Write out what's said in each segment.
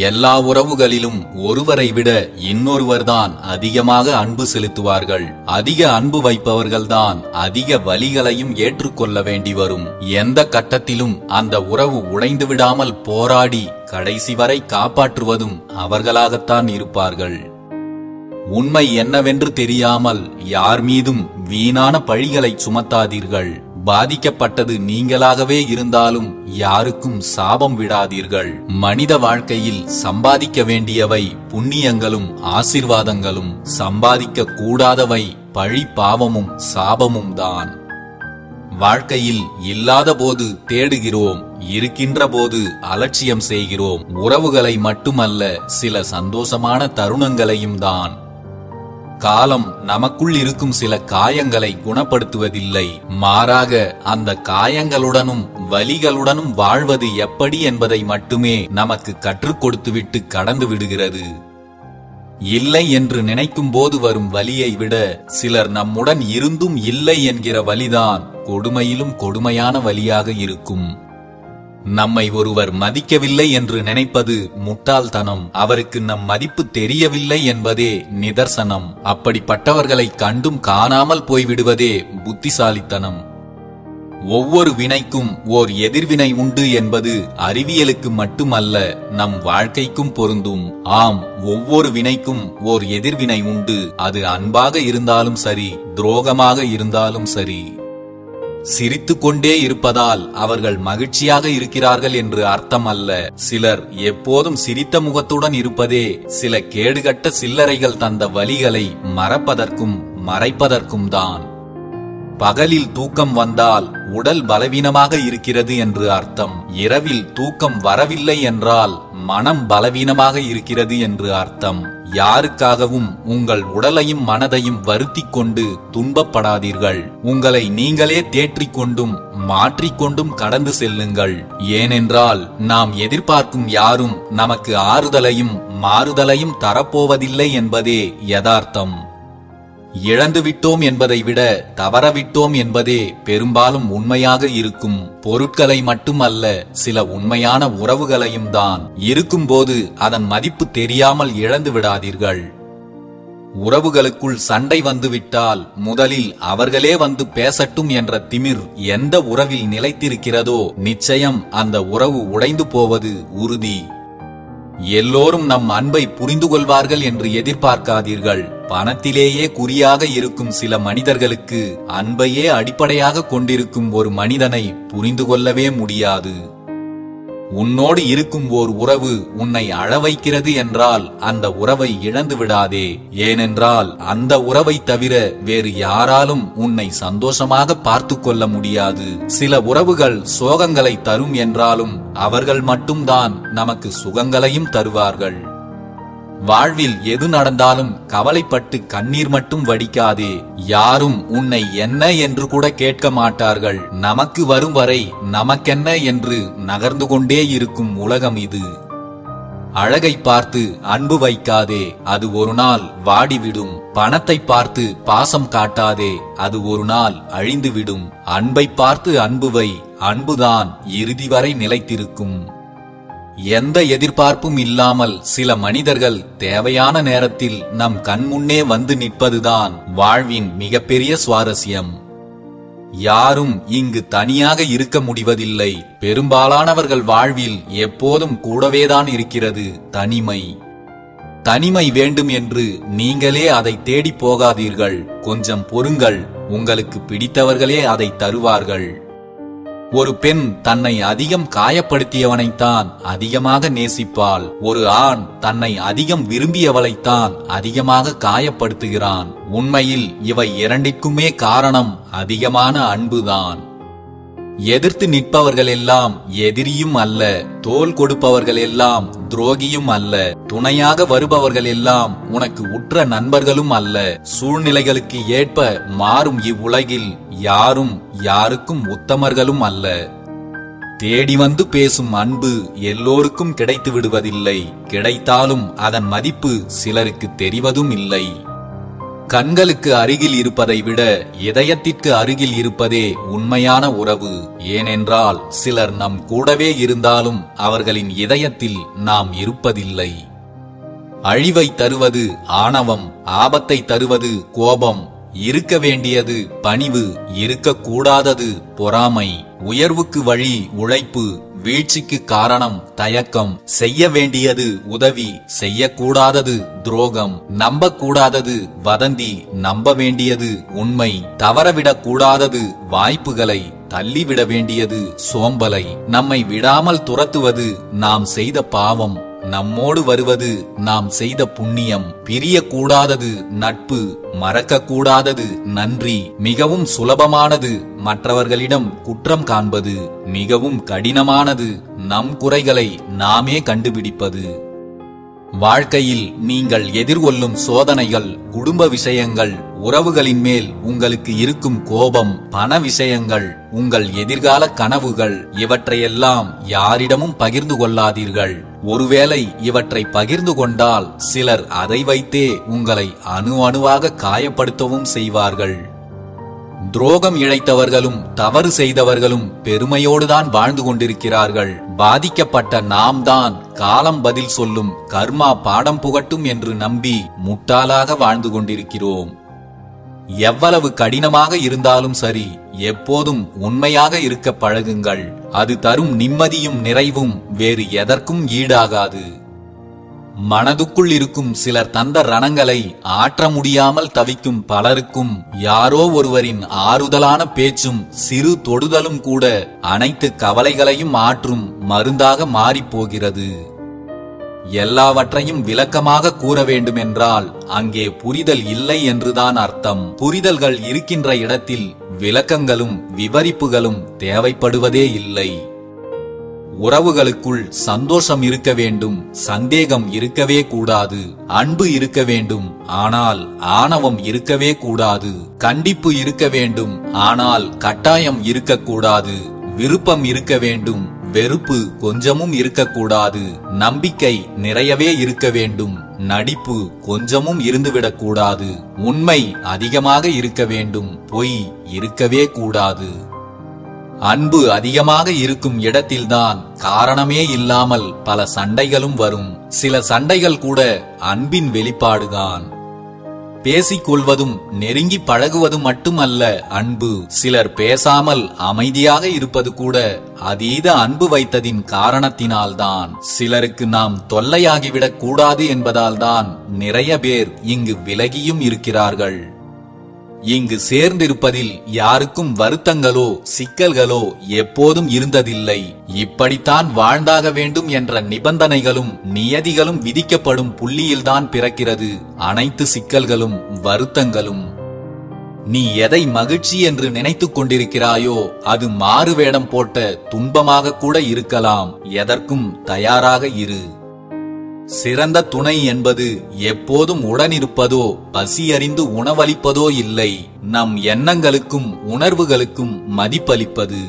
எல்லா உறவுகளிலும் ஒருவரை விட இன்னொருவர்தான் அதிகமாக அன்பு செலுத்துவார்கள். அதிக அன்பு வைப்பவர்கள்தான் அதிக வலிகளையும் ஏற்றுக்கொள்ள வேண்டி வரும். எந்த கட்டத்திலும் அந்த உறவு உடைந்து விடாமல் போராடி கடைசி வரை காப்பாற்றுவதும் அவர்களாகத்தான் இருப்பார்கள். உண்மை என்னவென்று தெரியாமல் யார் மீதும் வீணான பழிகளை சுமத்தாதீர்கள். பாதிக்கப்பட்டது நீங்களாகவே இருந்தாலும் யாருக்கும் சாபம் விடாதீர்கள். மனித வாழ்க்கையில் சம்பாதிக்க வேண்டியவை புண்ணியங்களும் ஆசீர்வாதங்களும், சம்பாதிக்க கூடாதவை பழி பாவமும் சாபமும் தான். வாழ்க்கையில் இல்லாத போது தேடுகிறோம், இருக்கின்ற போது அலட்சியம் செய்கிறோம். உறவுகளை மட்டுமல்ல, சில சந்தோஷமான தருணங்களையும் தான். காலம் நமக்குள் இருக்கும் சில காயங்களை குணப்படுத்துவதில்லை. மாறாக அந்த காயங்களுடனும் வலிகளுடனும் வாழ்வது எப்படி என்பதை மட்டுமே நமக்கு கற்றுக் கொடுத்துவிட்டு கடந்து விடுகிறது. இல்லை என்று நினைக்கும் போது வரும் வலியை விட சிலர் நம்முடன் இருந்தும் இல்லை என்கிற வலிதான் கொடுமையிலும் கொடுமையான வலியாக இருக்கும். நம்மை ஒருவர் மதிக்கவில்லை என்று நினைப்பது முட்டாள்தனம். அவருக்கு நம் மதிப்பு தெரியவில்லை என்பதே நிதர்சனம். அப்படிப்பட்டவர்களை கண்டும் காணாமல் போய்விடுவதே புத்திசாலித்தனம். ஒவ்வொரு வினைக்கும் ஓர் எதிர்வினை உண்டு என்பது அறிவியலுக்கு மட்டுமல்ல, நம் வாழ்க்கைக்கும் பொருந்தும். ஆம், ஒவ்வொரு வினைக்கும் ஓர் எதிர்வினை உண்டு. அது அன்பாக இருந்தாலும் சரி, துரோகமாக இருந்தாலும் சரி. சிரித்துக் கொண்டே இருப்பதால் அவர்கள் மகிழ்ச்சியாக இருக்கிறார்கள் என்று அர்த்தம் அல்ல. சிலர் எப்போதும் சிரித்த முகத்துடன் இருப்பதே சில கேடுகட்ட சில்லறைகள் தந்த வலிகளை மறப்பதற்கும் மறைப்பதற்கும் தான். பகலில் தூக்கம் வந்தால் உடல் பலவீனமாக இருக்கிறது என்று அர்த்தம். இரவில் தூக்கம் வரவில்லை என்றால் மனம் பலவீனமாக இருக்கிறது என்று அர்த்தம். யாருக்காகவும் உங்கள் உடலையும் மனதையும் வருத்திக் கொண்டு துன்பப்படாதீர்கள். உங்களை நீங்களே தேற்றிக்கொண்டும் மாற்றிக்கொண்டும் கடந்து செல்லுங்கள். ஏனென்றால் நாம் எதிர்பார்க்கும் யாரும் நமக்கு ஆறுதலையும் மாறுதலையும் தரப்போவதில்லை என்பதே யதார்த்தம். இழந்துவிட்டோம் என்பதை விட தவறவிட்டோம் என்பதே பெரும்பாலும் உண்மையாக இருக்கும். பொருட்களை மட்டுமல்ல, சில உண்மையான உறவுகளையும் தான். இருக்கும்போது அதன் மதிப்பு தெரியாமல் இழந்து விடாதீர்கள். உறவுகளுக்குள் சண்டை வந்துவிட்டால் முதலில் அவர்களே வந்து பேசட்டும் என்ற திமிர் எந்த உறவில் நிலைத்திருக்கிறதோ நிச்சயம் அந்த உறவு உடைந்து போவது உறுதி. எல்லோரும் நம் அன்பை புரிந்து கொள்வார்கள் என்று எதிர்பார்க்காதீர்கள். பணத்திலேயே குறியாக இருக்கும் சில மனிதர்களுக்கு அன்பையே அடிப்படையாக கொண்டிருக்கும் ஒரு மனிதனை புரிந்து கொள்ளவே முடியாது. உன்னோடு இருக்கும் ஓர் உறவு உன்னை அழ வைக்கிறது என்றால் அந்த உறவை இழந்து விடாதே. ஏனென்றால் அந்த உறவை தவிர வேறு யாராலும் உன்னை சந்தோஷமாக பார்த்து கொள்ள முடியாது. சில உறவுகள் சோகங்களை தரும் என்றாலும் அவர்கள் மட்டும்தான் நமக்கு சுகங்களையும் தருவார்கள். வாழ்வில் எது நடந்தாலும் கவலைப்பட்டு கண்ணீர் மட்டும் வடிக்காதே. யாரும் உன்னை என்ன என்று கூட கேட்க மாட்டார்கள். நமக்கு வரும் வரை நமக்கென்ன என்று நகர்ந்து கொண்டே இருக்கும் உலகம் இது. அழகை பார்த்து அன்பு வைக்காதே, அது ஒரு நாள் வாடிவிடும். பணத்தை பார்த்து பாசம் காட்டாதே, அது ஒரு நாள் அழிந்துவிடும். அன்பை பார்த்து அன்பு வை, அன்புதான் இறுதி வரை நிலைத்திருக்கும். எந்த எதிர்பார்ப்பும் இல்லாமல் சில மனிதர்கள் தேவையான நேரத்தில் நம் கண்முன்னே வந்து நிற்பதுதான் வாழ்வின் மிகப்பெரிய சுவாரஸ்யம். யாரும் இங்கு தனியாக இருக்க முடிவதில்லை. பெரும்பாலானவர்கள் வாழ்வில் எப்போதும் கூடவேதான் இருக்கிறது தனிமை. தனிமை வேண்டும் என்று நீங்களே அதை தேடி போகாதீர்கள். கொஞ்சம் பொறுங்கள், உங்களுக்கு பிடித்தவர்களே அதை தருவார்கள். ஒரு பெண் தன்னை அதிகம் காயப்படுத்தியவனைத்தான் அதிகமாக நேசிப்பாள். ஒரு ஆண் தன்னை அதிகம் விரும்பியவளைத்தான் அதிகமாக காயப்படுத்துகிறான். உண்மையில் இவை இரண்டிற்குமே காரணம் அதிகமான அன்புதான். எதிர்த்து நிற்பவர்கள் எல்லாம் எதிரியும் அல்ல, தோள் கொடுப்பவர்கள் எல்லாம் துரோகியும் அல்ல, துணையாக வருபவர்கள் எல்லாம் உனக்கு உற்ற நண்பர்களும் அல்ல. சூழ்நிலைகளுக்கு ஏற்ப மாறும் இவ்வுலகில் யாரும் யாருக்கும் உத்தமர்களும் அல்ல. தேடி வந்து பேசும் அன்பு எல்லோருக்கும் கிடைத்து விடுவதில்லை. கிடைத்தாலும் அதன் மதிப்பு சிலருக்கு தெரிவதும் இல்லை. கண்களுக்கு அருகில் இருப்பதை விட இதயத்திற்கு அருகில் இருப்பதே உண்மையான உறவு. ஏனென்றால் சிலர் நம் கூடவே இருந்தாலும் அவர்களின் இதயத்தில் நாம் இருப்பதில்லை. அழிவை தருவது ஆணவம், ஆபத்தை தருவது கோபம். இருக்க வேண்டியது பணிவு, இருக்கக்கூடாதது பொறாமை. உயர்வுக்கு வழி உழைப்பு, வீழ்ச்சிக்கு காரணம் தயக்கம். செய்ய வேண்டியது உதவி, செய்யக்கூடாதது துரோகம். நம்பக்கூடாதது வதந்தி, நம்ப வேண்டியது உண்மை. தவறவிடக் கூடாதது வாய்ப்புகளை, தள்ளிவிட வேண்டியது சோம்பலை. நம்மை விடாமல் துரத்துவது நாம் செய்த பாவம், நம்மோடு வருவது நாம் செய்த புண்ணியம். பிரியக்கூடாதது நட்பு, மறக்கக்கூடாதது நன்றி. மிகவும் சுலபமானது மற்றவர்களிடம் குற்றம் காண்பது, மிகவும் கடினமானது நம் குறைகளை நாமே கண்டுபிடிப்பது. வாழ்க்கையில் நீங்கள் எதிர்கொள்ளும் சோதனைகள், குடும்ப விஷயங்கள், உறவுகளின் மேல் உங்களுக்கு இருக்கும் கோபம், பண விஷயங்கள், உங்கள் எதிர்கால கனவுகள், இவற்றையெல்லாம் யாரிடமும் பகிர்ந்து கொள்ளாதீர்கள். ஒருவேளை இவற்றை பகிர்ந்து கொண்டால் சிலர் அதை வைத்தே உங்களை அணு அணுவாக காயப்படுத்தவும் செய்வார்கள். துரோகம் இழைத்தவர்களும் தவறு செய்தவர்களும் பெருமையோடுதான் வாழ்ந்து கொண்டிருக்கிறார்கள். பாதிக்கப்பட்ட நாம் தான் காலம் பதில் சொல்லும், கர்மா பாடம் புகட்டும் என்று நம்பி முட்டாளாக வாழ்ந்து கொண்டிருக்கிறோம். எவ்வளவு கடினமாக இருந்தாலும் சரி, எப்போதும் உண்மையாக இருக்க பழகுங்கள். அது தரும் நிம்மதியும் நிறைவும் வேறு எதற்கும் ஈடாகாது. மனதுக்குள் இருக்கும் சிலர் தந்த ரணங்களை ஆற்ற முடியாமல் தவிக்கும் பலருக்கும் யாரோ ஒருவரின் ஆறுதலான பேச்சும் சிறு தொடுதலும் கூட அனைத்து கவலைகளையும் ஆற்றும் மருந்தாக மாறிப்போகிறது. எல்லாவற்றையும் விளக்கமாக கூற வேண்டுமென்றால் அங்கே புரிதல் இல்லை என்றுதான் அர்த்தம். புரிதல்கள் இருக்கின்ற இடத்தில் விளக்கங்களும் விவரிப்புகளும் தேவைப்படுவதே இல்லை. உறவுகளுக்குள் சந்தோஷம் இருக்க வேண்டும், சந்தேகம் இருக்கவே கூடாது. அன்பு இருக்க வேண்டும், ஆனால் ஆணவம் இருக்கவே கூடாது. கண்டிப்பு இருக்க வேண்டும், ஆனால் கட்டாயம் இருக்கக்கூடாது. விருப்பம் இருக்க வேண்டும், வெறுப்பு கொஞ்சமும் இருக்கக்கூடாது. நம்பிக்கை நிறையவே இருக்க வேண்டும், நடிப்பு கொஞ்சமும் இருந்துவிடக்கூடாது. உண்மை அதிகமாக இருக்க வேண்டும், பொய் இருக்கவே கூடாது. அன்பு அதிகமாக இருக்கும் இடத்தில்தான் காரணமே இல்லாமல் பல சண்டைகளும் வரும். சில சண்டைகள் கூட அன்பின் வெளிப்பாடுதான். பேசிக்கொள்வதும் நெருங்கி பழகுவதும் மட்டுமல்ல அன்பு. சிலர் பேசாமல் அமைதியாக இருப்பது கூட அதீத அன்பு வைத்ததின் காரணத்தினால்தான். சிலருக்கு நாம் தொல்லையாகிவிடக் கூடாது என்பதால்தான் நிறைய பேர் இங்கு விலகியும் இருக்கிறார்கள். இங்கு சேர்ந்திருப்பதில் யாருக்கும் வருத்தங்களோ சிக்கல்களோ எப்போதும் இருந்ததில்லை. இப்படித்தான் வாழ்ந்தாக வேண்டும் என்ற நிபந்தனைகளும் நியதிகளும் விதிக்கப்படும் புள்ளியில்தான் பிறக்கிறது அனைத்து சிக்கல்களும் வருத்தங்களும். நீ எதை மகிழ்ச்சி என்று நினைத்துக் கொண்டிருக்கிறாயோ அது மாறுவேடம் போட்ட துன்பமாக கூட இருக்கலாம். எதற்கும் தயாராக இரு. சிறந்த துணை என்பது எப்போதும் உடனிருப்பதோ பசியறிந்து உணவளிப்பதோ இல்லை, நம் எண்ணங்களுக்கும் உணர்வுகளுக்கும் மதிப்பளிப்பது.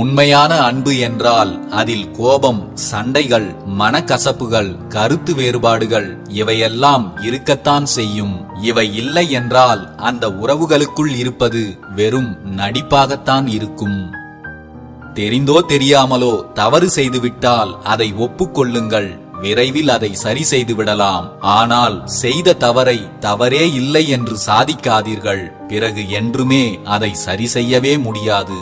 உண்மையான அன்பு என்றால் அதில் கோபம், சண்டைகள், மனக்கசப்புகள், கருத்து வேறுபாடுகள் இவையெல்லாம் இருக்கத்தான் செய்யும். இவை இல்லை என்றால் அந்த உறவுகளுக்குள் இருப்பது வெறும் நடிப்பாகத்தான் இருக்கும். தெரிந்தோ தெரியாமலோ தவறு செய்துவிட்டால் அதை ஒப்புக்கொள்ளுங்கள். விரைவில் அதை சரி செய்து விடலாம். ஆனால் செய்த தவறை தவறே இல்லை என்று சாதிக்காதீர்கள். பிறகு என்றுமே அதை சரி செய்யவே முடியாது.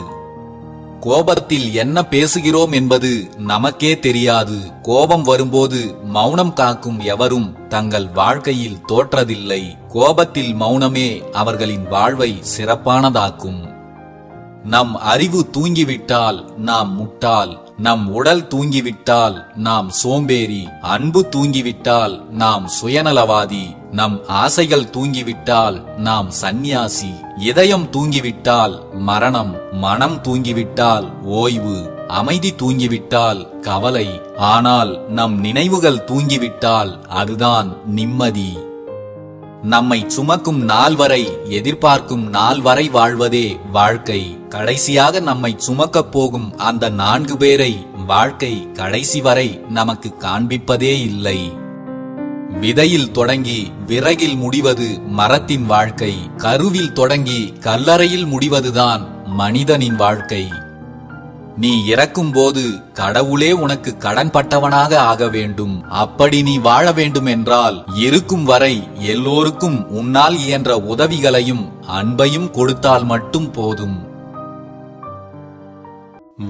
கோபத்தில் என்ன பேசுகிறோம் என்பது நமக்கே தெரியாது. கோபம் வரும்போது மௌனம் காக்கும் எவரும் தங்கள் வாழ்க்கையில் தோற்றதில்லை. கோபத்தில் மௌனமே அவர்களின் வாழ்வை சிறப்பானதாக்கும். நம் அறிவு தூங்கிவிட்டால் நாம் முட்டாள், நம் உடல் தூங்கிவிட்டால் நாம் சோம்பேறி, அன்பு தூங்கிவிட்டால் நாம் சுயநலவாதி, நம் ஆசைகள் தூங்கிவிட்டால் நாம் சந்நியாசி, இதயம் தூங்கிவிட்டால் மரணம், மனம் தூங்கிவிட்டால் ஓய்வு, அமைதி தூங்கிவிட்டால் கவலை. ஆனால் நம் நினைவுகள் தூங்கிவிட்டால் அதுதான் நிம்மதி. நம்மை சுமக்கும் நாள் வரை, எதிர்பார்க்கும் நாள் வரை வாழ்வதே வாழ்க்கை. கடைசியாக நம்மை சுமக்கப் போகும் அந்த 4 பேரை வாழ்க்கை கடைசி வரை நமக்கு காண்பிப்பதே இல்லை. விதையில் தொடங்கி விறகில் முடிவது மரத்தின் வாழ்க்கை, கருவில் தொடங்கி கல்லறையில் முடிவதுதான் மனிதனின் வாழ்க்கை. நீ இறக்கும் போது கடவுளே உனக்கு கடன்பட்டவனாக ஆக வேண்டும். அப்படி நீ வாழ வேண்டும் என்றால் இருக்கும் வரை எல்லோருக்கும் உன்னால் இயன்ற உதவிகளையும் அன்பையும் கொடுத்தால் மட்டும் போதும்.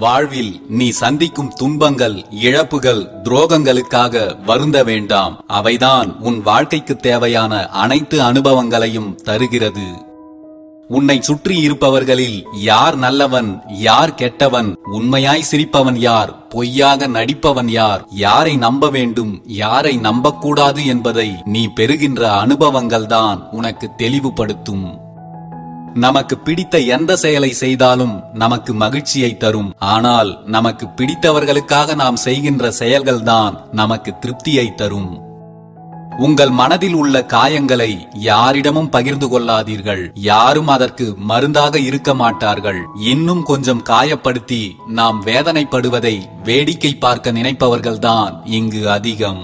வாழ்வில் நீ சந்திக்கும் துன்பங்கள், இழப்புகள், துரோகங்களுக்காக வருந்த வேண்டாம். அவைதான் உன் வாழ்க்கைக்கு தேவையான அனைத்து அனுபவங்களையும் தருகிறது. உன்னை சுற்றி இருப்பவர்களில் யார் நல்லவன், யார் கெட்டவன், உண்மையாய் சிரிப்பவன் யார், பொய்யாக நடிப்பவன் யார், யாரை நம்ப வேண்டும், யாரை நம்பக்கூடாது என்பதை நீ பெறுகின்ற அனுபவங்கள்தான் உனக்கு தெளிவுபடுத்தும். நமக்கு பிடித்த எந்த செயலை செய்தாலும் நமக்கு மகிழ்ச்சியை தரும். ஆனால் நமக்கு பிடித்தவர்களுக்காக நாம் செய்கின்ற செயல்கள்தான் நமக்கு திருப்தியை தரும். உங்கள் மனதில் உள்ள காயங்களை யாரிடமும் பகிர்ந்து கொள்ளாதீர்கள். யாரும் அதற்கு மருந்தாக இருக்க மாட்டார்கள். இன்னும் கொஞ்சம் காயப்படுத்தி நாம் வேதனைப்படுவதை வேடிக்கை பார்க்க நினைப்பவர்கள்தான் இங்கு அதிகம்.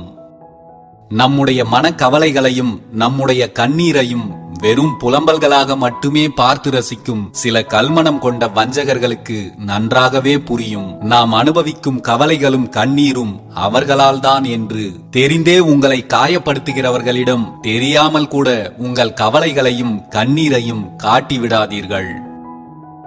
நம்முடைய மனக்கவலைகளையும் நம்முடைய கண்ணீரையும் வெறும் புலம்பல்களாக மட்டுமே பார்த்து ரசிக்கும் சில கல்மனம் கொண்ட வஞ்சகர்களுக்கு நன்றாகவே புரியும். நாம் அனுபவிக்கும் கவலைகளும் கண்ணீரும் அவர்களால் தான் என்று தெரிந்தே உங்களை காயப்படுத்துகிறவர்களிடம் தெரியாமல் கூட உங்கள் கவலைகளையும் கண்ணீரையும் காட்டிவிடாதீர்கள்.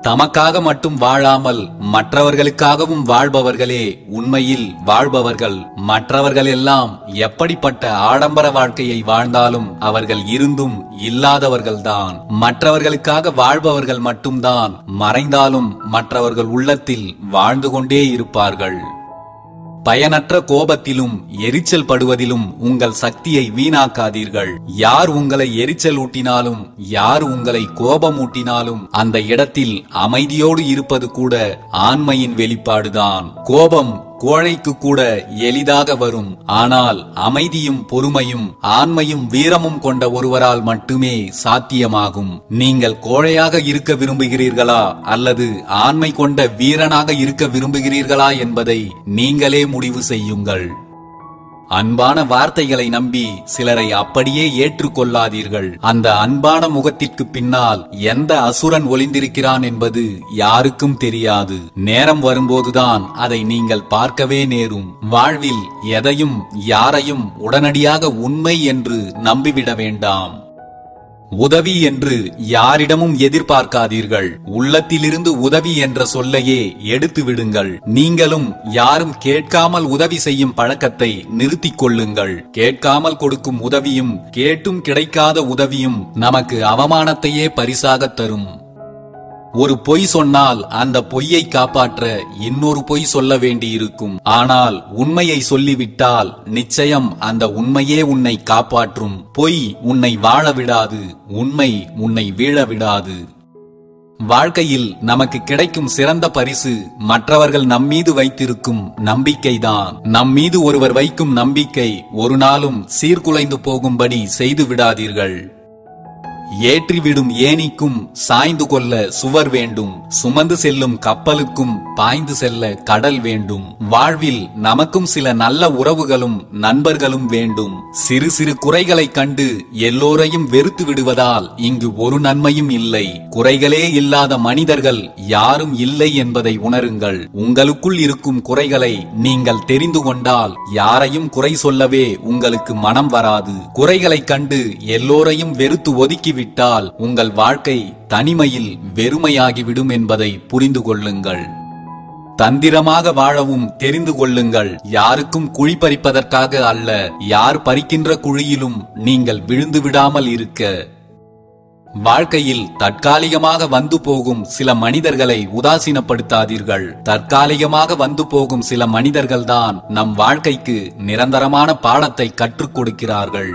தமக்காக மட்டும் வாழாமல் மற்றவர்களுக்காகவும் வாழ்பவர்களே உண்மையில் வாழ்பவர்கள். மற்றவர்கள் எல்லாம் எப்படிப்பட்ட ஆடம்பர வாழ்க்கையை வாழ்ந்தாலும் அவர்கள் இருந்தும் இல்லாதவர்கள்தான். மற்றவர்களுக்காக வாழ்பவர்கள் மட்டும்தான் மறைந்தாலும் மற்றவர்கள் உள்ளத்தில் வாழ்ந்து கொண்டே இருப்பார்கள். பயனற்ற கோபத்திலும் எரிச்சல் படுவதிலும் உங்கள் சக்தியை வீணாக்காதீர்கள். யார் உங்களை எரிச்சல் ஊட்டினாலும், யார் உங்களை கோபமூட்டினாலும் அந்த இடத்தில் அமைதியோடு இருப்பது கூட ஆண்மையின் வெளிப்பாடுதான். கோபம் கோழைக்கு கூட எளிதாக வரும். ஆனால் அமைதியும் பொறுமையும் ஆண்மையும் வீரமும் கொண்ட ஒருவரால் மட்டுமே சாத்தியமாகும். நீங்கள் கோழையாக இருக்க விரும்புகிறீர்களா அல்லது ஆண்மை கொண்ட வீரனாக இருக்க விரும்புகிறீர்களா என்பதை நீங்களே முடிவு செய்யுங்கள். அன்பான வார்த்தைகளை நம்பி சிலரை அப்படியே ஏற்றுக்கொள்ளாதீர்கள். அந்த அன்பான முகத்திற்கு பின்னால் எந்த அசுரன் ஒளிந்திருக்கிறான் என்பது யாருக்கும் தெரியாது. நேரம் வரும்போதுதான் அதை நீங்கள் பார்க்கவே நேரும். வாழ்வில் எதையும் யாரையும் உடனடியாக உண்மை என்று நம்பிவிட வேண்டாம். உதவி என்று யாரிடமும் எதிர்பார்க்காதீர்கள். உள்ளத்திலிருந்து உதவி என்ற சொல்லையே எடுத்து விடுங்கள். நீங்களும் யாரும் கேட்காமல் உதவி செய்யும் பழக்கத்தை நிறுத்திக் கொள்ளுங்கள். கேட்காமல் கொடுக்கும் உதவியும் கேட்டும் கிடைக்காத உதவியும் நமக்கு அவமானத்தையே பரிசாக தரும். ஒரு பொய் சொன்னால் அந்த பொய்யை காப்பாற்ற இன்னொரு பொய் சொல்ல வேண்டியிருக்கும். ஆனால் உண்மையை சொல்லிவிட்டால் நிச்சயம் அந்த உண்மையே உன்னை காப்பாற்றும். பொய் உன்னை வாழ விடாது, உண்மை உன்னை வீழ விடாது. வாழ்க்கையில் நமக்கு கிடைக்கும் சிறந்த பரிசு மற்றவர்கள் நம்மீது வைத்திருக்கும் நம்பிக்கைதான். நம்மீது ஒருவர் வைக்கும் நம்பிக்கை ஒரு நாளும் சீர்குலைந்து போகும்படி செய்து விடாதீர்கள். ஏற்றிவிடும் ஏணிக்கும் சாய்ந்து கொள்ள சுவர் வேண்டும். சுமந்து செல்லும் கப்பலுக்கும் பாய்ந்து செல்ல கடல் வேண்டும். வாழ்வில் நமக்கும் சில நல்ல உறவுகளும் நண்பர்களும் வேண்டும். சிறு சிறு குறைகளை கண்டு எல்லோரையும் வெறுத்து விடுவதால் இங்கு ஒரு நன்மையும் இல்லை. குறைகளே இல்லாத மனிதர்கள் யாரும் இல்லை என்பதை உணருங்கள். உங்களுக்குள் இருக்கும் குறைகளை நீங்கள் தெரிந்து கொண்டால் யாரையும் குறை சொல்லவே உங்களுக்கு மனம் வராது. குறைகளை கண்டு எல்லோரையும் வெறுத்து ஒதுக்கி விட்டால் உங்கள் வாழ்க்கை தனிமையில் வெறுமையாகிவிடும் என்பதை புரிந்து கொள்ளுங்கள். தந்திரமாக வாழவும் தெரிந்து கொள்ளுங்கள். யாருக்கும் குழி பறிப்பதற்காக அல்ல, யார் பறிக்கின்ற குழியிலும் நீங்கள் விழுந்து விடாமல் இருக்க. வாழ்க்கையில் தற்காலிகமாக வந்து போகும் சில மனிதர்களை உதாசீனப்படுத்தாதீர்கள். தற்காலிகமாக வந்து போகும் சில மனிதர்கள்தான் நம் வாழ்க்கைக்கு நிரந்தரமான பாடத்தை கற்றுக் கொடுக்கிறார்கள்.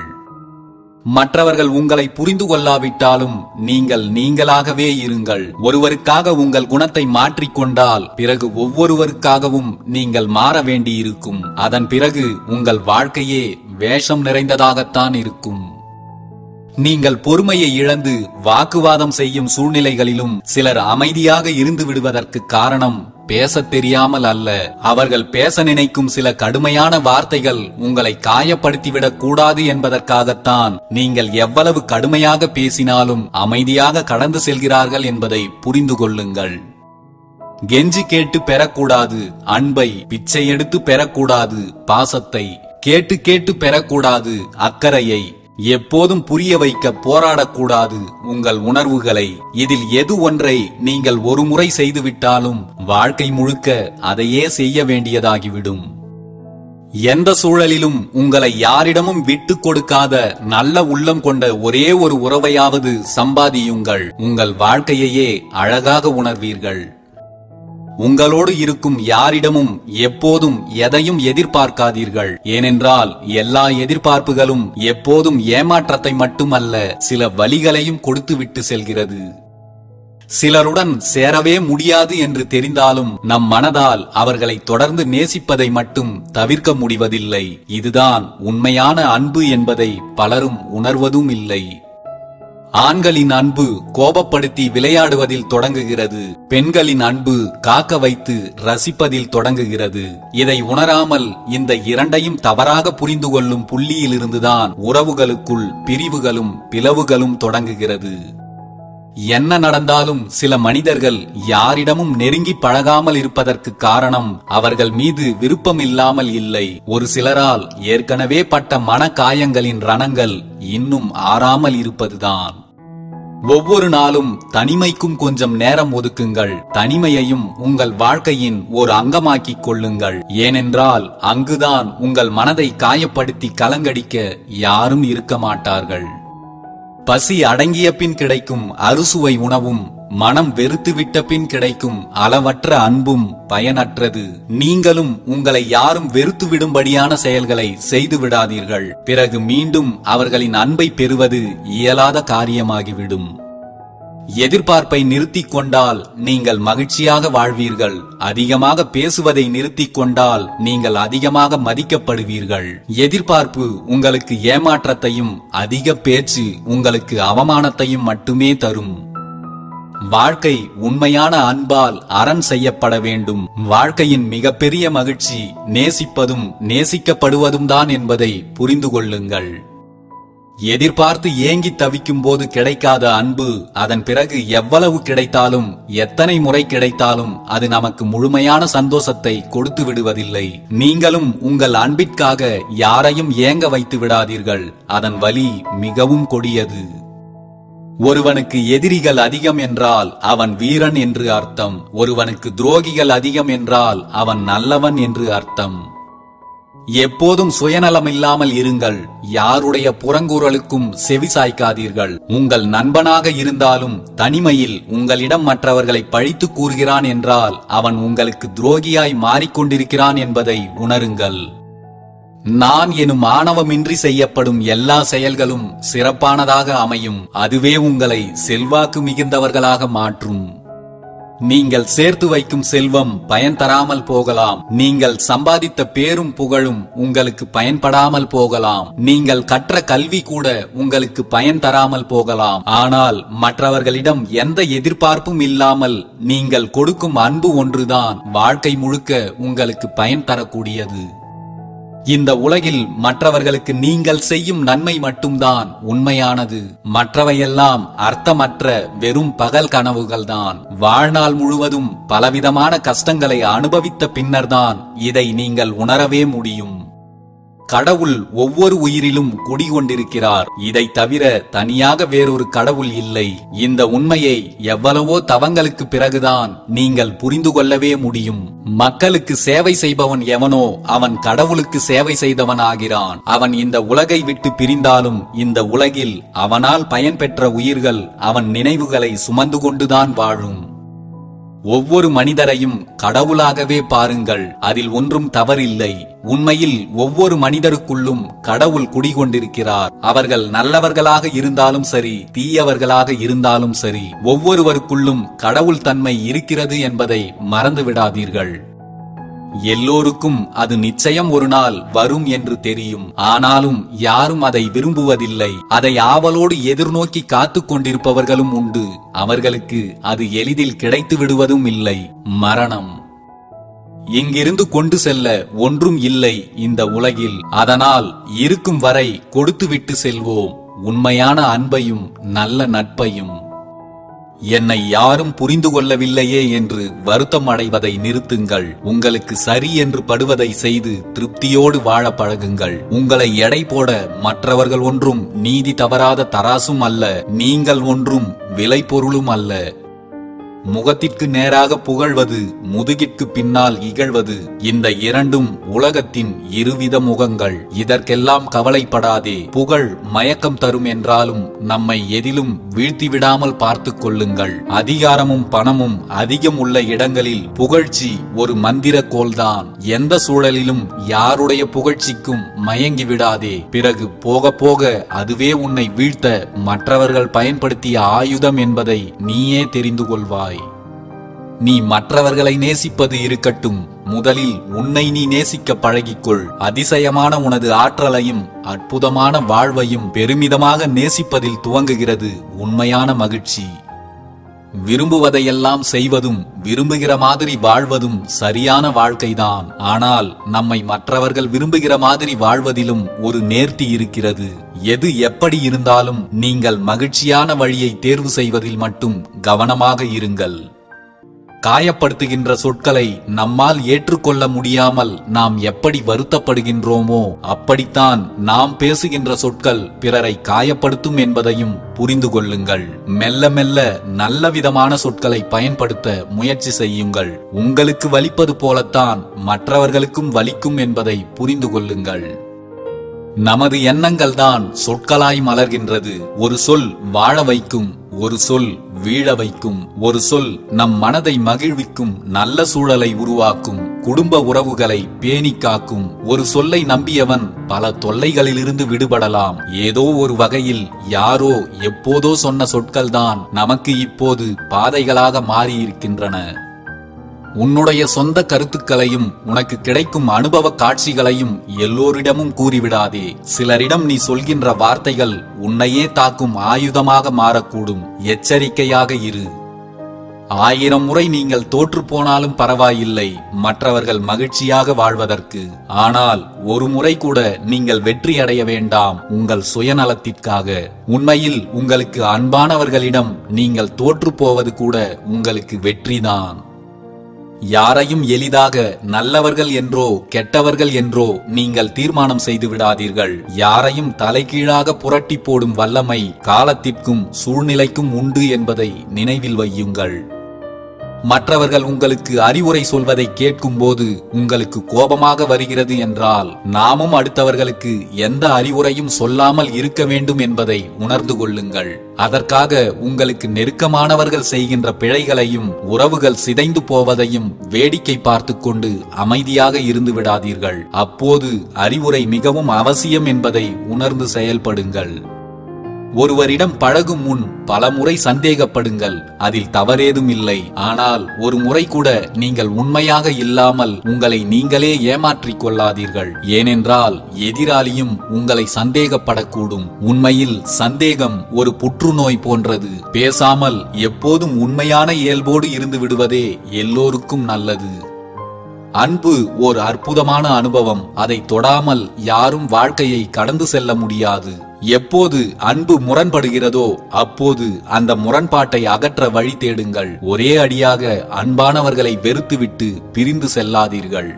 மற்றவர்கள் உங்களை புரிந்து கொள்ளாவிட்டாலும் நீங்கள் நீங்களாகவே இருங்கள். ஒருவருக்காக உங்கள் குணத்தை மாற்றிக்கொண்டால் பிறகு ஒவ்வொருவருக்காகவும் நீங்கள் மாற வேண்டியிருக்கும். அதன் பிறகு உங்கள் வாழ்க்கையே வேஷம் நிறைந்ததாகத்தான் இருக்கும். நீங்கள் பொறுமையை இழந்து வாக்குவாதம் செய்யும் சூழ்நிலைகளிலும் சிலர் அமைதியாக இருந்து விடுவதற்கு காரணம் பேசத் தெரியாமல் அல்ல. அவர்கள் பேச நினைக்கும் சில கடுமையான வார்த்தைகள் உங்களை காயப்படுத்திவிடக் கூடாது என்பதற்காகத்தான் நீங்கள் எவ்வளவு கடுமையாக பேசினாலும் அமைதியாக கடந்து செல்கிறார்கள் என்பதை புரிந்து கொள்ளுங்கள். கெஞ்சி கேட்டு பெறக்கூடாது அன்பை, பிச்சை எடுத்து பெறக்கூடாது பாசத்தை, கேட்டு கேட்டு பெறக்கூடாது அக்கறையை, எப்போதும் புரிய வைக்க போராடக்கூடாது உங்கள் உணர்வுகளை. இதில் எது ஒன்றை நீங்கள் ஒரு முறை செய்துவிட்டாலும் வாழ்க்கை முழுக்க அதையே செய்ய வேண்டியதாகிவிடும். எந்த சூழலிலும் உங்களை யாரிடமும் விட்டு கொடுக்காத நல்ல உள்ளம் கொண்ட ஒரே ஒரு உறவையாவது சம்பாதியுங்கள். உங்கள் வாழ்க்கையையே அழகாக உணர்வீர்கள். உங்களோடு இருக்கும் யாரிடமும் எப்போதும் எதையும் எதிர்பார்க்காதீர்கள். ஏனென்றால் எல்லா எதிர்பார்ப்புகளும் எப்போதும் ஏமாற்றத்தை மட்டுமல்ல, சில வலிகளையும் கொடுத்துவிட்டு செல்கிறது. சிலருடன் சேரவே முடியாது என்று தெரிந்தாலும் நம் மனதால் அவர்களை தொடர்ந்து நேசிப்பதை மட்டும் தவிர்க்க முடிவதில்லை. இதுதான் உண்மையான அன்பு என்பதை பலரும் உணர்வதும் இல்லை. ஆண்களின் அன்பு கோபப்படுத்தி விளையாடுவதில் தொடங்குகிறது. பெண்களின் அன்பு காக்க வைத்து ரசிப்பதில் தொடங்குகிறது. இதை உணராமல் இந்த இரண்டையும் தவறாக புரிந்து கொள்ளும் புள்ளியிலிருந்துதான் உறவுகளுக்குள் பிரிவுகளும் பிளவுகளும் தொடங்குகிறது. என்ன நடந்தாலும் சில மனிதர்கள் யாரிடமும் நெருங்கி பழகாமல் இருப்பதற்கு காரணம் அவர்கள் மீது விருப்பம் இல்லாமல் இல்லை. ஒரு சிலரால் ஏற்கனவே பட்ட மன காயங்களின் ரணங்கள் இன்னும் ஆறாமல் இருப்பதுதான். ஒவ்வொரு நாளும் தனிமைக்கும் கொஞ்சம் நேரம் ஒதுக்குங்கள். தனிமையையும் உங்கள் வாழ்க்கையின் ஒரு அங்கமாக்கிக் கொள்ளுங்கள். ஏனென்றால் அங்குதான் உங்கள் மனதை காயப்படுத்தி கலங்கடிக்க யாரும் இருக்க மாட்டார்கள். பசி அடங்கிய பின் கிடைக்கும் அறுசுவை உணவும் மனம் வெறுத்துவிட்ட பின் கிடைக்கும் அளவற்ற அன்பும் பயனற்றது. நீங்களும் உங்களை யாரும் வெறுத்து விடும்படியான செயல்களை செய்து விடாதீர்கள். பிறகு மீண்டும் அவர்களின் அன்பை பெறுவது இயலாத காரியமாகிவிடும். எதிர்பார்ப்பை நிறுத்திக் கொண்டால் நீங்கள் மகிழ்ச்சியாக வாழ்வீர்கள். அதிகமாக பேசுவதை நிறுத்திக் கொண்டால் நீங்கள் அதிகமாக மதிக்கப்படுவீர்கள். எதிர்பார்ப்பு உங்களுக்கு ஏமாற்றத்தையும் அதிக பேச்சு உங்களுக்கு அவமானத்தையும் மட்டுமே தரும். வாழ்க்கை உண்மையான அன்பால் அரண் செய்யப்பட வேண்டும். வாழ்க்கையின் மிகப்பெரிய மகிழ்ச்சி நேசிப்பதும் நேசிக்கப்படுவதும் தான் என்பதை புரிந்து கொள்ளுங்கள். எதிர்பார்த்து ஏங்கி தவிக்கும் போது கிடைக்காத அன்பு அதன் பிறகு எவ்வளவு கிடைத்தாலும் எத்தனை முறை கிடைத்தாலும் அது நமக்கு முழுமையான சந்தோஷத்தை கொடுத்து விடுவதில்லை. நீங்களும் உங்கள் அன்பிற்காக யாரையும் ஏங்க வைத்து விடாதீர்கள். அதன் வலி மிகவும் கொடியது. ஒருவனுக்கு எதிரிகள் அதிகம் என்றால் அவன் வீரன் என்று அர்த்தம். ஒருவனுக்கு துரோகிகள் அதிகம் என்றால் அவன் நல்லவன் என்று அர்த்தம். எப்போதும் சுயநலமில்லாமல் இருங்கள். யாருடைய புறங்கூறலுக்கும் செவி சாய்க்காதீர்கள். உங்கள் நண்பனாக இருந்தாலும் தனிமையில் உங்களிடம் மற்றவர்களை பழித்து கூறுகிறான் என்றால் அவன் உங்களுக்கு துரோகியாய் மாறிக்கொண்டிருக்கிறான் என்பதை உணருங்கள். நான் எனும் ஆணவமின்றி செய்யப்படும் எல்லா செயல்களும் சிறப்பானதாக அமையும். அதுவே உங்களை செல்வாக்கு மிகுந்தவர்களாக மாற்றும். நீங்கள் சேர்த்து வைக்கும் செல்வம் பயன் தராமல் போகலாம். நீங்கள் சம்பாதித்த பேரும் புகழும் உங்களுக்கு பயன்படாமல் போகலாம். நீங்கள் கற்ற கல்வி கூட உங்களுக்கு பயன் தராமல் போகலாம். ஆனால் மற்றவர்களிடம் எந்த எதிர்பார்ப்பும் இல்லாமல் நீங்கள் கொடுக்கும் அன்பு ஒன்றுதான் வாழ்க்கை முழுக்க உங்களுக்கு பயன் தரக்கூடியது. இந்த உலகில் மற்றவர்களுக்கு நீங்கள் செய்யும் நன்மை மட்டும்தான் உண்மையானது. மற்றவையெல்லாம் அர்த்தமற்ற வெறும் பகல் கனவுகள்தான். வாழ்நாள் முழுவதும் பலவிதமான கஷ்டங்களை அனுபவித்த பின்னர்தான் இதை நீங்கள் உணரவே முடியும். கடவுள் ஒவ்வொரு உயிரிலும் குடிகொண்டிருக்கிறார். இதை தவிர தனியாக வேறொரு கடவுள் இல்லை. இந்த உண்மையை எவ்வளவோ தவங்களுக்கு பிறகுதான் நீங்கள் புரிந்து கொள்ளவே முடியும். மக்களுக்கு சேவை செய்பவன் எவனோ அவன் கடவுளுக்கு சேவை செய்தவன் ஆகிறான். அவன் இந்த உலகை விட்டு பிரிந்தாலும் இந்த உலகில் அவனால் பயன் பெற்ற உயிர்கள் அவன் நினைவுகளை சுமந்து கொண்டுதான் வாழும். ஒவ்வொரு மனிதரையும் கடவுளாகவே பாருங்கள். அதில் ஒன்றும் தவறில்லை. உண்மையில் ஒவ்வொரு மனிதருக்குள்ளும் கடவுள் குடிகொண்டிருக்கிறார். அவர்கள் நல்லவர்களாக இருந்தாலும் சரி, தீயவர்களாக இருந்தாலும் சரி, ஒவ்வொருவருக்குள்ளும் கடவுள் தன்மை இருக்கிறது என்பதை மறந்து விடாதீர்கள். எல்லோருக்கும் அது நிச்சயம் ஒரு நாள் வரும் என்று தெரியும். ஆனாலும் யாரும் அதை விரும்புவதில்லை. அதை ஆவலோடு எதிர்நோக்கி காத்துக் கொண்டிருப்பவர்களும் உண்டு. அவர்களுக்கு அது எளிதில் கிடைத்து விடுவதும் இல்லை. மரணம். இங்கிருந்து கொண்டு செல்ல ஒன்றும் இல்லை இந்த உலகில். அதனால் இருக்கும் வரை கொடுத்துவிட்டு செல்வோம் உண்மையான அன்பையும் நல்ல நட்பையும். என்னை யாரும் புரிந்து கொள்ளவில்லையே என்று வருத்தம் அடைவதை நிறுத்துங்கள். உங்களுக்கு சரி என்று படுவதை செய்து திருப்தியோடு வாழ பழகுங்கள். உங்களை எடை போட மற்றவர்கள் ஒன்றும் நீதி தவறாத தராசும் அல்ல. நீங்கள் ஒன்றும் விலை பொருளும் அல்ல. முகத்திற்கு நேராக புகழ்வது, முதுகிற்கு பின்னால் இகழ்வது, இந்த இரண்டும் உலகத்தின் இருவித முகங்கள். இதற்கெல்லாம் கவலைப்படாதே. புகழ் மயக்கம் தரும் என்றாலும் நம்மை எதிலும் வீழ்த்திவிடாமல் பார்த்து கொள்ளுங்கள். அதிகாரமும் பணமும் அதிகம் உள்ள இடங்களில் புகழ்ச்சி ஒரு மந்திர கோல்தான். எந்த சூழலிலும் யாருடைய புகழ்ச்சிக்கும் மயங்கி விடாதே. பிறகு போக போக அதுவே உன்னை வீழ்த்த மற்றவர்கள் பயன்படுத்திய ஆயுதம் என்பதை நீயே தெரிந்து கொள்வாய். நீ மற்றவர்களை நேசிப்பது இருக்கட்டும், முதலில் உன்னை நீ நேசிக்க பழகிக்கொள். அதிசயமான உனது ஆற்றலையும் அற்புதமான வாழ்வையும் பெருமிதமாக நேசிப்பதில் துவங்குகிறது உண்மையான மகிழ்ச்சி. விரும்புவதையெல்லாம் செய்வதும் விரும்புகிற மாதிரி வாழ்வதும் சரியான வாழ்க்கைதான். ஆனால் நம்மை மற்றவர்கள் விரும்புகிற மாதிரி வாழ்வதிலும் ஒரு நேர்த்தி இருக்கிறது. எது எப்படி இருந்தாலும் நீங்கள் மகிழ்ச்சியான வழியை தேர்வு செய்வதில் மட்டும் கவனமாக இருங்கள். காயப்படுத்துகின்ற சொற்களை நம்மால் ஏற்றுக்கொள்ள முடியாமல் நாம் எப்படி வருத்தப்படுகின்றோமோ அப்படித்தான் நாம் பேசுகின்ற சொற்கள் பிறரை காயப்படுத்தும் என்பதையும் புரிந்து கொள்ளுங்கள். மெல்ல மெல்ல நல்ல விதமான சொற்களை பயன்படுத்த முயற்சி செய்யுங்கள். உங்களுக்கு வலிப்பது போலத்தான் மற்றவர்களுக்கும் வலிக்கும் என்பதை புரிந்து கொள்ளுங்கள். நமது எண்ணங்கள் தான் சொற்களாய் மலர்கின்றது. ஒரு சொல் வாழ வைக்கும், ஒரு சொல் வீழ வைக்கும். ஒரு சொல் நம் மனதை மகிழ்விக்கும், நல்ல சூழலை உருவாக்கும், குடும்ப உறவுகளை பேணி காக்கும். ஒரு சொல்லை நம்பியவன் பல தொல்லைகளிலிருந்து விடுபடலாம். ஏதோ ஒரு வகையில் யாரோ எப்போதோ சொன்ன சொற்கள்தான் நமக்கு இப்போது பாதைகளாக மாறியிருக்கின்றன. உன்னுடைய சொந்த கருத்துக்களையும் உனக்கு கிடைக்கும் அனுபவ காட்சிகளையும் எல்லோரிடமும் கூறிவிடாதே. சிலரிடம் நீ சொல்கின்ற வார்த்தைகள் உன்னையே தாக்கும் ஆயுதமாக மாறக்கூடும். எச்சரிக்கையாக இரு. 1000 முறை நீங்கள் தோற்று போனாலும் பரவாயில்லை மற்றவர்கள் மகிழ்ச்சியாக வாழ்வதற்கு. ஆனால் ஒரு முறை கூட நீங்கள் வெற்றி அடைய வேண்டாம் உங்கள் சுயநலத்திற்காக. உண்மையில் உங்களுக்கு அன்பானவர்களிடம் நீங்கள் தோற்று போவது கூட உங்களுக்கு வெற்றிதான். யாரையும் எளிதாக நல்லவர்கள் என்றோ கெட்டவர்கள் என்றோ நீங்கள் தீர்மானம் செய்து விடாதீர்கள். யாரையும் தலைகீழாக புரட்டி போடும் வல்லமை காலத்திற்கும் சூழ்நிலைக்கும் உண்டு என்பதை நினைவில் வையுங்கள். மற்றவர்கள் உங்களுக்கு அறிவுரை சொல்வதை கேட்கும் போது உங்களுக்கு கோபமாக வருகிறது என்றால் நாமும் அடுத்தவர்களுக்கு எந்த அறிவுரையும் சொல்லாமல் இருக்க வேண்டும் என்பதை உணர்ந்து கொள்ளுங்கள். அதற்காக உங்களுக்கு நெருக்கமானவர்கள் செய்கின்ற பிழைகளையும் உறவுகள் சிதைந்து போவதையும் வேடிக்கை பார்த்து கொண்டு அமைதியாக இருந்து விடாதீர்கள். அப்போது அறிவுரை மிகவும் அவசியம் என்பதை உணர்ந்து செயல்படுங்கள். ஒருவரிடம் பழகும் முன் பல முறை சந்தேகப்படுங்கள். அதில் தவறேதும் இல்லை. ஆனால் ஒரு முறை கூட நீங்கள் உண்மையாக இல்லாமல் உங்களை நீங்களே ஏமாற்றிக் கொள்ளாதீர்கள். ஏனென்றால் எதிராளியும் உங்களை சந்தேகப்படக்கூடும். உண்மையில் சந்தேகம் ஒரு புற்றுநோய் போன்றது. பேசாமல் எப்போதும் உண்மையான இயல்போடு இருந்து விடுவதே எல்லோருக்கும் நல்லது. அன்பு ஓர் அற்புதமான அனுபவம். அதை தொடாமல் யாரும் வாழ்க்கையை கடந்து செல்ல முடியாது. எப்போது அன்பு முரண்படுகிறதோ அப்போது அந்த முரண்பாட்டை அகற்ற வழி தேடுங்கள். ஒரே அடியாக அன்பானவர்களை வெறுத்துவிட்டு பிரிந்து செல்லாதீர்கள்.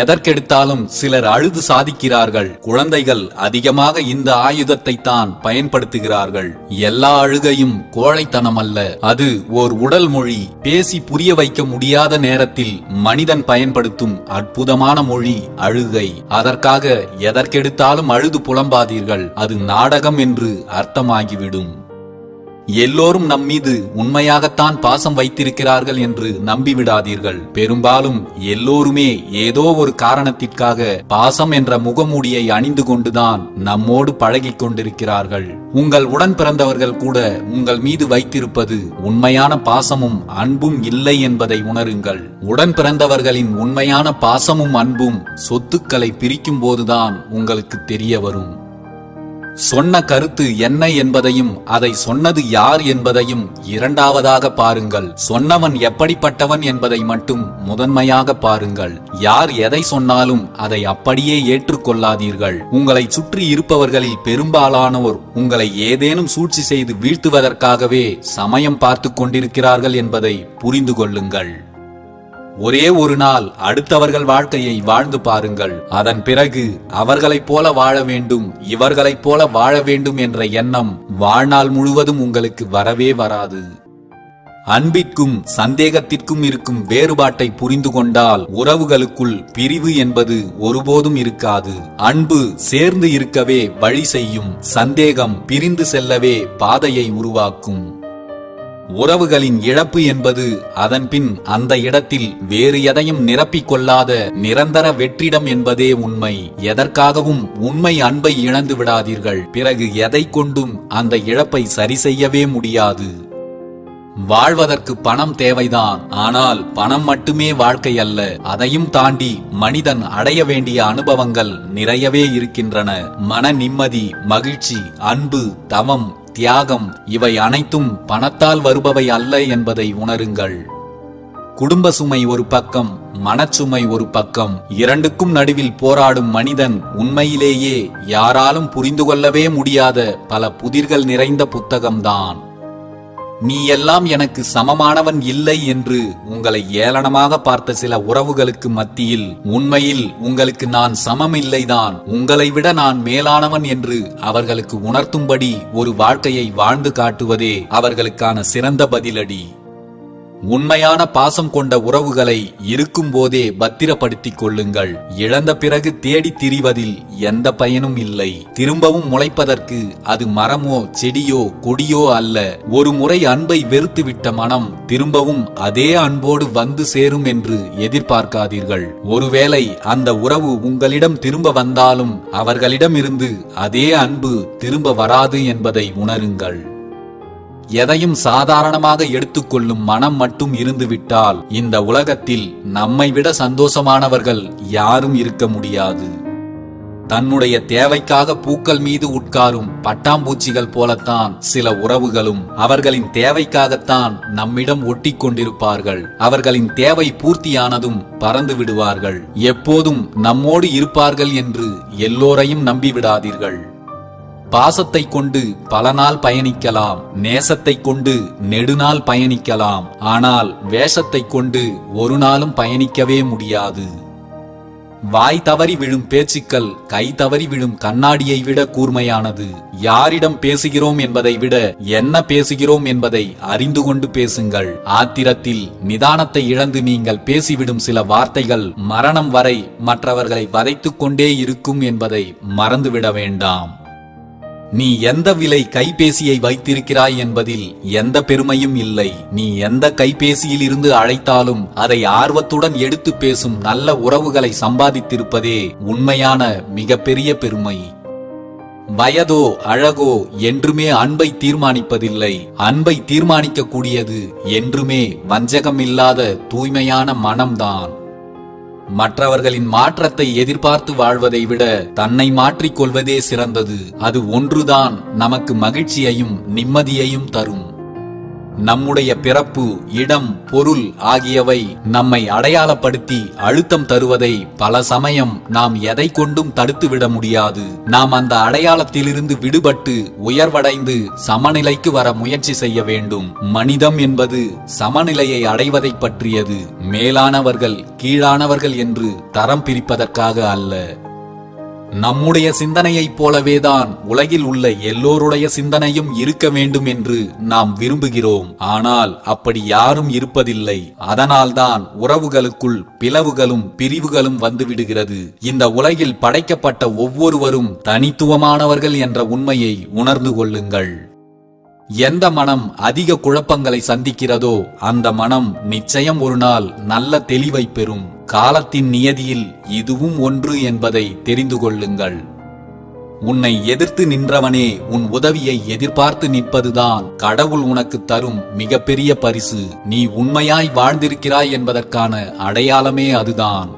எதற்கெடுத்தாலும் சிலர் அழுது சாதிக்கிறார்கள். குழந்தைகள் அதிகமாக இந்த ஆயுதத்தை தான் பயன்படுத்துகிறார்கள். எல்லா அழுகையும் கோழைத்தனம் அல்ல, அது ஓர் உடல் மொழி. பேசி புரிய வைக்க முடியாத நேரத்தில் மனிதன் பயன்படுத்தும் அற்புதமான மொழி அழுகை. அதற்காக எதற்கெடுத்தாலும் அழுது புலம்பாதீர்கள். அது நாடகம் என்று அர்த்தமாகிவிடும். எல்லோரும் நம் மீது உண்மையாகத்தான் பாசம் வைத்திருக்கிறார்கள் என்று நம்பிவிடாதீர்கள். பெரும்பாலும் எல்லோருமே ஏதோ ஒரு காரணத்திற்காக பாசம் என்ற முகமூடியை அணிந்து கொண்டுதான் நம்மோடு பழகிக் கொண்டிருக்கிறார்கள். உங்கள் உடன் பிறந்தவர்கள் கூட உங்கள் மீது வைத்திருப்பது உண்மையான பாசமும் அன்பும் இல்லை என்பதை உணருங்கள். உடன் பிறந்தவர்களின் உண்மையான பாசமும் அன்பும் சொத்துக்களை பிரிக்கும் போதுதான் உங்களுக்கு தெரிய வரும். சொன்ன கருத்து என்ன என்பதையும் அதை சொன்னது யார் என்பதையும் இரண்டாவதாக பாருங்கள். சொன்னவன் எப்படிப்பட்டவன் என்பதை மட்டும் முதன்மையாக பாருங்கள். யார் எதை சொன்னாலும் அதை அப்படியே ஏற்றுக்கொள்ளாதீர்கள். உங்களை சுற்றி இருப்பவர்களில் பெரும்பாலானோர் உங்களை ஏதேனும் சூழ்ச்சி செய்து வீழ்த்துவதற்காகவே சமயம் பார்த்து கொண்டிருக்கிறார்கள் என்பதை புரிந்து கொள்ளுங்கள். ஒரே ஒரு நாள் அடுத்தவர்கள் வாழ்க்கையை வாழ்ந்து பாருங்கள். அதன் பிறகு அவர்களைப் போல வாழ வேண்டும், இவர்களைப் போல வாழ வேண்டும் என்ற எண்ணம் வாழ்நாள் முழுவதும் உங்களுக்கு வரவே வராது. அன்பிற்கும் சந்தேகத்திற்கும் இருக்கும் வேறுபாட்டை புரிந்து கொண்டால் உறவுகளுக்குள் பிரிவு என்பது ஒருபோதும் இருக்காது. அன்பு சேர்ந்து இருக்கவே வழி செய்யும், சந்தேகம் பிரிந்து செல்லவே பாதையை உருவாக்கும். உறவுகளின் இழப்பு என்பது அதன்பின் அந்த இடத்தில் வேறு எதையும் நிரப்பிக் கொள்ளாத நிரந்தர வெற்றிடம் என்பதே உண்மை. எதற்காகவும் உண்மை அன்பை இழந்து விடாதீர்கள். பிறகு எதை கொண்டும் அந்த இழப்பை சரி செய்யவே முடியாது. வாழ்வதற்கு பணம் தேவைதான், ஆனால் பணம் மட்டுமே வாழ்க்கை அல்ல. அதையும் தாண்டி மனிதன் அடைய வேண்டிய அனுபவங்கள் நிறையவே இருக்கின்றன. மன நிம்மதி, மகிழ்ச்சி, அன்பு, தவம், தியாகம் இவை அனைத்தும் பணத்தால் வருபவை அல்ல என்பதை உணருங்கள். குடும்ப சுமை ஒரு பக்கம், மனச்சுமை ஒரு பக்கம். இரண்டுக்கும் நடுவில் போராடும் மனிதன் உண்மையிலேயே யாராலும் புரிந்து கொள்ளவே முடியாத பல புதிர்கள் நிறைந்த புத்தகம்தான். நீ எல்லாம் எனக்கு சமமானவன் இல்லை என்று உங்களை ஏளனமாக பார்த்த சில உறவுகளுக்கு மத்தியில் உண்மையில் உங்களுக்கு நான் சமமில்லைதான், உங்களை விட நான் மேலானவன் என்று அவர்களுக்கு உணர்த்தும்படி ஒரு வாழ்க்கையை வாழ்ந்து காட்டுவதே அவர்களுக்கான சிறந்த பதிலடி. உண்மையான பாசம் கொண்ட உறவுகளை இருக்கும் போதே பத்திரப்படுத்திக் கொள்ளுங்கள். இழந்த பிறகு தேடி திரிவதில் எந்த பயனும் இல்லை. திரும்பவும் முளைப்பதற்கு அது மரமோ செடியோ கொடியோ அல்ல. ஒரு முறை அன்பை வெறுத்துவிட்ட மனம் திரும்பவும் அதே அன்போடு வந்து சேரும் என்று எதிர்பார்க்காதீர்கள். ஒருவேளை அந்த உறவு உங்களிடம் திரும்ப வந்தாலும் அவர்களிடமிருந்து அதே அன்பு திரும்ப வராது என்பதை உணருங்கள். எதையும் சாதாரணமாக எடுத்துக்கொள்ளும் மனம் மட்டும் இருந்துவிட்டால் இந்த உலகத்தில் நம்மை விட சந்தோஷமானவர்கள் யாரும் இருக்க முடியாது. தன்னுடைய தேவைக்காக பூக்கள் மீது உட்காரும் பட்டாம்பூச்சிகள் போலத்தான் சில உறவுகளும் அவர்களின் தேவைக்காகத்தான் நம்மிடம் ஒட்டி கொண்டிருப்பார்கள். அவர்களின் தேவை பூர்த்தியானதும் பறந்து விடுவார்கள். எப்போதும் நம்மோடு இருப்பார்கள் என்று எல்லோரையும் நம்பிவிடாதீர்கள். பாசத்தை கொண்டு பல நாள் பயணிக்கலாம், நேசத்தை கொண்டு நெடுநாள் பயணிக்கலாம். ஆனால் வேஷத்தை கொண்டு ஒரு நாளும் பயணிக்கவே முடியாது. வாய் தவறி விழும் பேச்சுக்கள் கை தவறி விழும் கண்ணாடியை விட கூர்மையானது. யாரிடம் பேசுகிறோம் என்பதை விட என்ன பேசுகிறோம் என்பதை அறிந்து கொண்டு பேசுங்கள். ஆத்திரத்தில் நிதானத்தை இழந்து நீங்கள் பேசிவிடும் சில வார்த்தைகள் மரணம் வரை மற்றவர்களை வதைத்துக் கொண்டே இருக்கும் என்பதை மறந்துவிட வேண்டாம். நீ எந்த விலை கைபேசியை வைத்திருக்கிறாய் என்பதில் எந்த பெருமையும் இல்லை. நீ எந்த கைபேசியில் இருந்து அழைத்தாலும் அதை ஆர்வத்துடன் எடுத்து பேசும் நல்ல உறவுகளை சம்பாதித்திருப்பதே உண்மையான மிகப்பெரிய பெருமை. வயதோ அழகோ என்றுமே அன்பை தீர்மானிப்பதில்லை. அன்பை தீர்மானிக்க கூடியது என்றுமே வஞ்சகம் இல்லாத தூய்மையான மனம்தான். மற்றவர்களின் மாற்றத்தை எதிர்பார்த்து வாழ்வதை விட தன்னை மாற்றிக் கொள்வதே சிறந்தது. அது ஒன்றுதான் நமக்கு மகிழ்ச்சியையும் நிம்மதியையும் தரும். நம்முடைய பிறப்பு, இடம், பொருள் ஆகியவை நம்மை அடையாளப்படுத்தி அழுத்தம் தருவதை பல சமயம் நாம் எதை கொண்டும் தடுத்துவிட முடியாது. நாம் அந்த அடையாளத்திலிருந்து விடுபட்டு உயர்வடைந்து சமநிலைக்கு வர முயற்சி செய்ய வேண்டும். மனிதம் என்பது சமநிலையை அடைவதை பற்றியது. மேலானவர்கள் கீழானவர்கள் என்று தரம் பிரிப்பதற்காக அல்ல. நம்முடைய சிந்தனையைப் போலவேதான் உலகில் உள்ள எல்லோருடைய சிந்தனையும் இருக்க வேண்டும் என்று நாம் விரும்புகிறோம். ஆனால் அப்படி யாரும் இருப்பதில்லை. அதனால்தான் உறவுகளுக்குள் பிளவுகளும் பிரிவுகளும் வந்துவிடுகிறது. இந்த உலகில் படைக்கப்பட்ட ஒவ்வொருவரும் தனித்துவமானவர்கள் என்ற உண்மையை உணர்ந்து கொள்ளுங்கள். எந்த மனம் அதிக குழப்பங்களை சந்திக்கிறதோ அந்த மனம் நிச்சயம் ஒரு நாள் நல்ல தெளிவை பெறும். காலத்தின் நியதியில் இதுவும் ஒன்று என்பதை தெரிந்து கொள்ளுங்கள். உன்னை எதிர்த்து நின்றவனே உன் உதவியை எதிர்பார்த்து நிற்பதுதான் கடவுள் உனக்கு தரும் மிகப்பெரிய பரிசு. நீ உண்மையாய் வாழ்ந்திருக்கிறாய் என்பதற்கான அடையாளமே அதுதான்.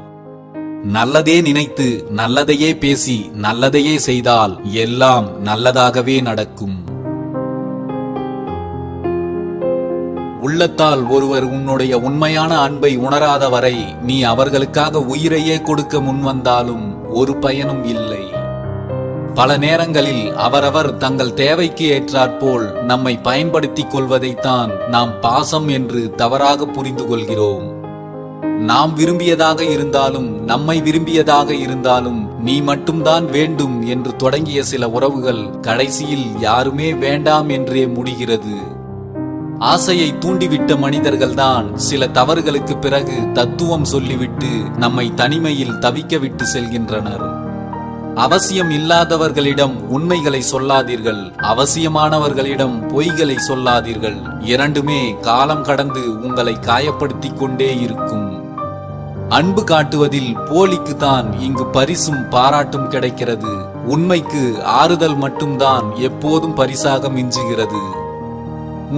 நல்லதே நினைத்து நல்லதையே பேசி நல்லதையே செய்தால் எல்லாம் நல்லதாகவே நடக்கும். உள்ளத்தால் ஒருவர் உன்னுடைய உண்மையான அன்பை உணராத வரை நீ அவர்களுக்காக உயிரையே கொடுக்க முன்வந்தாலும் ஒரு பயனும் இல்லை. பல நேரங்களில் அவரவர் தங்கள் தேவைக்கு ஏற்றாற்போல் நம்மை பயன்படுத்திக் கொள்வதைத்தான் நாம் பாசம் என்று தவறாக புரிந்து கொள்கிறோம். நாம் விரும்பியதாக இருந்தாலும் நம்மை விரும்பியதாக இருந்தாலும் நீ மட்டும்தான் வேண்டும் என்று தொடங்கிய சில உறவுகள் கடைசியில் யாருமே வேண்டாம் என்றே முடிகிறது. ஆசையை தூண்டிவிட்ட மனிதர்கள்தான் சில தவறுகளுக்கு பிறகு தத்துவம் சொல்லிவிட்டு நம்மை தனிமையில் தவிக்க விட்டு செல்கின்றனர். அவசியம் இல்லாதவர்களிடம் உண்மைகளை சொல்லாதீர்கள், அவசியமானவர்களிடம் பொய்களை சொல்லாதீர்கள். இரண்டுமே காலம் கடந்து உங்களை காயப்படுத்திக் கொண்டே இருக்கும். அன்பு காட்டுவதில் போலிக்கு தான் இங்கு பரிசும் பாராட்டும் கிடைக்கிறது. உண்மைக்கு ஆறுதல் மட்டும்தான் எப்போதும் பரிசாக மிஞ்சுகிறது.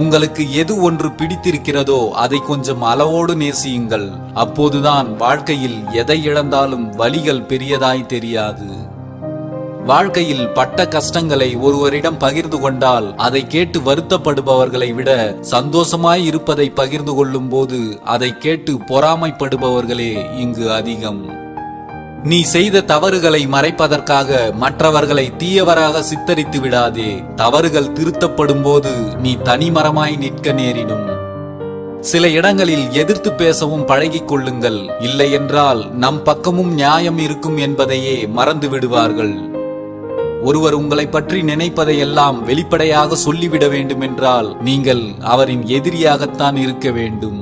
உங்களுக்கு எது ஒன்று பிடித்திருக்கிறதோ அதை கொஞ்சம் அளவோடு நேசியுங்கள். அப்போதுதான் வாழ்க்கையில் எதை இழந்தாலும் வலிகள் பெரியதாய் தெரியாது. வாழ்க்கையில் பட்ட கஷ்டங்களை ஒருவரிடம் பகிர்ந்து கொண்டால் அதை கேட்டு வருத்தப்படுபவர்களை விட சந்தோஷமாய் இருப்பதை பகிர்ந்து கொள்ளும் போது அதை கேட்டு பொறாமைப்படுபவர்களே இங்கு அதிகம். நீ செய்த தவறுகளை மறைப்பதற்காக மற்றவர்களை தீயவராக சித்தரித்து விடாதே. தவறுகள் திருத்தப்படும் போது நீ தனிமரமாய் நிற்க நேரிடும். சில இடங்களில் எதிர்த்து பேசவும் பழகிக் கொள்ளுங்கள். இல்லை என்றால் நம் பக்கமும் நியாயம் இருக்கும் என்பதையே மறந்து விடுவார்கள். ஒருவர் உங்களை பற்றி நினைப்பதையெல்லாம் வெளிப்படையாக சொல்லிவிட வேண்டும் என்றால் நீங்கள் அவரின் எதிரியாகத்தான் இருக்க வேண்டும்.